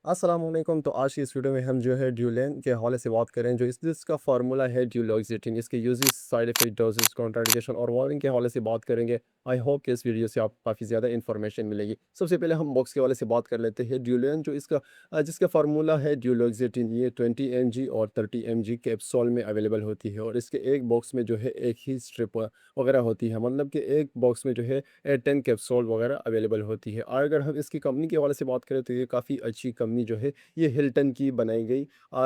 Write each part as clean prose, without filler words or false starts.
अस्सलामुअलैकुम। तो आज की इस वीडियो में हम जो है ड्यूलेन के हवाले से बात करें। जो इसका फार्मूला है ड्यूलोक्सिटिन, इसके uses, side effect, doses, contraindication और वार्निंग के हवाले से बात करेंगे। आई होप कि इस वीडियो से आपको काफ़ी ज़्यादा इन्फॉर्मेशन मिलेगी। सबसे पहले हम बॉक्स के हवाले से बात कर लेते हैं। ड्यूलेन जो इसका जिसका फार्मूला है ड्यूलोक्सिटिन, ये 20 mg और 30 mg कैप्सूल में अवेलेबल होती है। और इसके एक बॉक्स में जो है एक ही स्ट्रिप वगैरह होती है, मतलब कि एक बॉक्स में जो है 10 कैप्सूल वगैरह अवेलेबल होती है। और अगर हम इसकी कंपनी के हवाले से बात करें तो ये काफ़ी अच्छी कंपनी जो है, ये हिल्टन की बनाई गई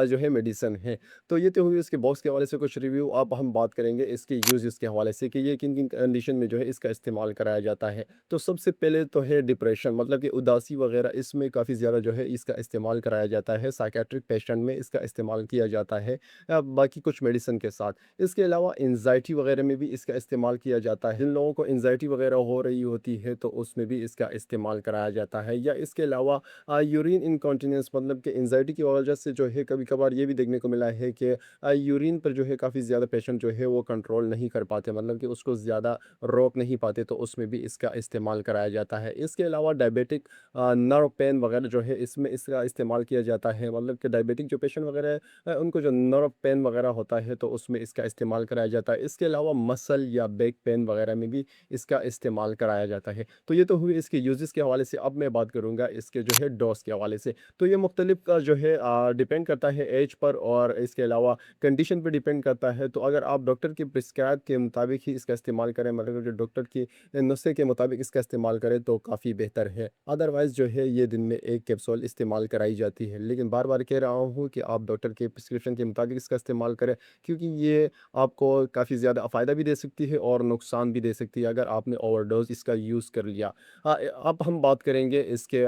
जो है मेडिसिन है। तो ये तो हुई इसके बॉक्स के हवाले से कुछ रिव्यू। अब हम बात करेंगे इसके यूजेस के हवाले से कि ये किन किन कंडीशन में जो है इसका इस्तेमाल कराया जाता है। तो सबसे पहले तो है डिप्रेशन, मतलब कि उदासी वगैरह, इसमें काफ़ी ज़्यादा जो है इसका इस्तेमाल कराया जाता है। साइकेट्रिक पेशेंट में इसका इस्तेमाल किया जाता है बाकी कुछ मेडिसिन के साथ। इसके अलावा एंजाइटी वगैरह में भी इसका इस्तेमाल किया जाता है। जिन लोगों को एंजाइटी वगैरह हो रही होती है तो उसमें भी इसका इस्तेमाल कराया जाता है। या इसके अलावा यूरिन इनकॉन्टिनेंस, मतलब कि एंजाइटी की वजह से जो है कभी कभार ये भी देखने को मिला है कि यूरिन पर जो है काफ़ी ज़्यादा पेशेंट जो है वो कंट्रोल नहीं कर पाते, मतलब कि उसको ज़्यादा रोक नहीं पाते, तो उसमें भी इसका इस्तेमाल कराया जाता है। इसके अलावा डायबिटिक नर्व पेन वगैरह जो है इसमें इसका इस्तेमाल किया जाता है, मतलब कि डायबिटिक जो पेशेंट वगैरह है उनको जो नर्व पेन वगैरह होता है तो उसमें इसका इस्तेमाल कराया जाता है। इसके अलावा मसल या बैक पेन वगैरह में भी इसका इस्तेमाल कराया जाता है। तो ये तो हुई इसके यूजेस के हवाले से। अब मैं बात करूँगा इसके जो है डोज के हवाले से। तो ये मुख्तलिफ का जो है डिपेंड करता है एज पर, और इसके अलावा कंडीशन पे डिपेंड करता है। तो अगर आप डॉक्टर की प्रिस्क्राइब के मुताबिक ही इसका इस्तेमाल करें, मतलब जो डॉक्टर की नुस्खे के मुताबिक इसका इस्तेमाल करें तो काफ़ी बेहतर है। अदरवाइज़ जो है ये दिन में एक कैप्सूल इस्तेमाल कराई जाती है। लेकिन बार बार कह रहा हूँ कि आप डॉक्टर के प्रिस्क्रिप्शन के मुताबिक इसका इस्तेमाल करें, क्योंकि ये आपको काफ़ी ज़्यादा फ़ायदा भी दे सकती है और नुकसान भी दे सकती है अगर आपने ओवरडोज इसका यूज़ कर लिया। अब हम बात करेंगे इसके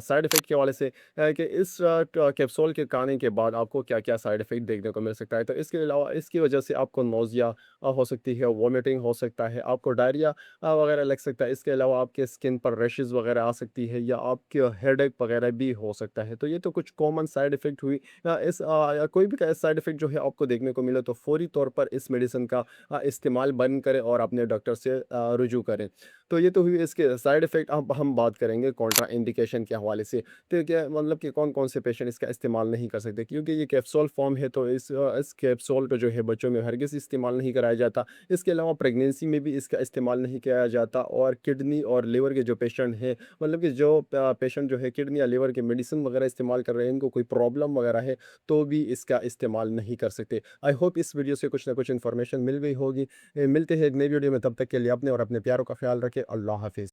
साइड इफ़ेक्ट के हवाले से, कि इस कैप्सूल के खाने के बाद आपको क्या-क्या साइड इफ़ेक्ट देखने को मिल सकता है। तो इसके अलावा इसकी वजह से आपको नौज़िया हो सकती है, वॉमिटिंग हो सकता है, आपको डायरिया वगैरह लग सकता है। इसके अलावा आपके स्किन पर रैशेज़ वगैरह आ सकती है, या आपके हेडेक वगैरह भी हो सकता है। तो ये तो कुछ कॉमन साइड इफ़ेक्ट हुई। या कोई भी साइड इफ़ेक्ट जो है आपको देखने को मिले तो फ़ौरी तौर पर इस मेडिसिन का इस्तेमाल बंद करें और अपने डॉक्टर से रुजू करें। तो ये तो हुई इसके साइड इफ़ेक्ट। अब हम बात करेंगे कॉन्ट्रा इंडिकेशन के हवाले से। तो क्या मतलब कि कौन-कौन से पेशेंट इसका इस्तेमाल नहीं कर सकते, क्योंकि ये कैप्सूल फ़ॉर्म है तो इस कैप्सूल को जो है बच्चों में हरगिज़ इस्तेमाल नहीं कराया जाता। इसके अलावा प्रेगनेंसी में भी इसका इस्तेमाल नहीं किया जाता। और किडनी और लिवर के जो पेशेंट हैं, मतलब कि जो पेशेंट जो है किडनी या लिवर के मेडिसिन वगैरह इस्तेमाल कर रहे हैं, इनको कोई प्रॉब्लम वगैरह है, तो भी इसका इस्तेमाल नहीं कर सकते। आई होप इस वीडियो से कुछ ना कुछ इन्फॉर्मेशन मिल गई होगी। मिलते हैं एक नई वीडियो में, तब तक के लिए अपने और अपने प्यारों का ख्याल रखें। अल्लाह हाफ़िज़।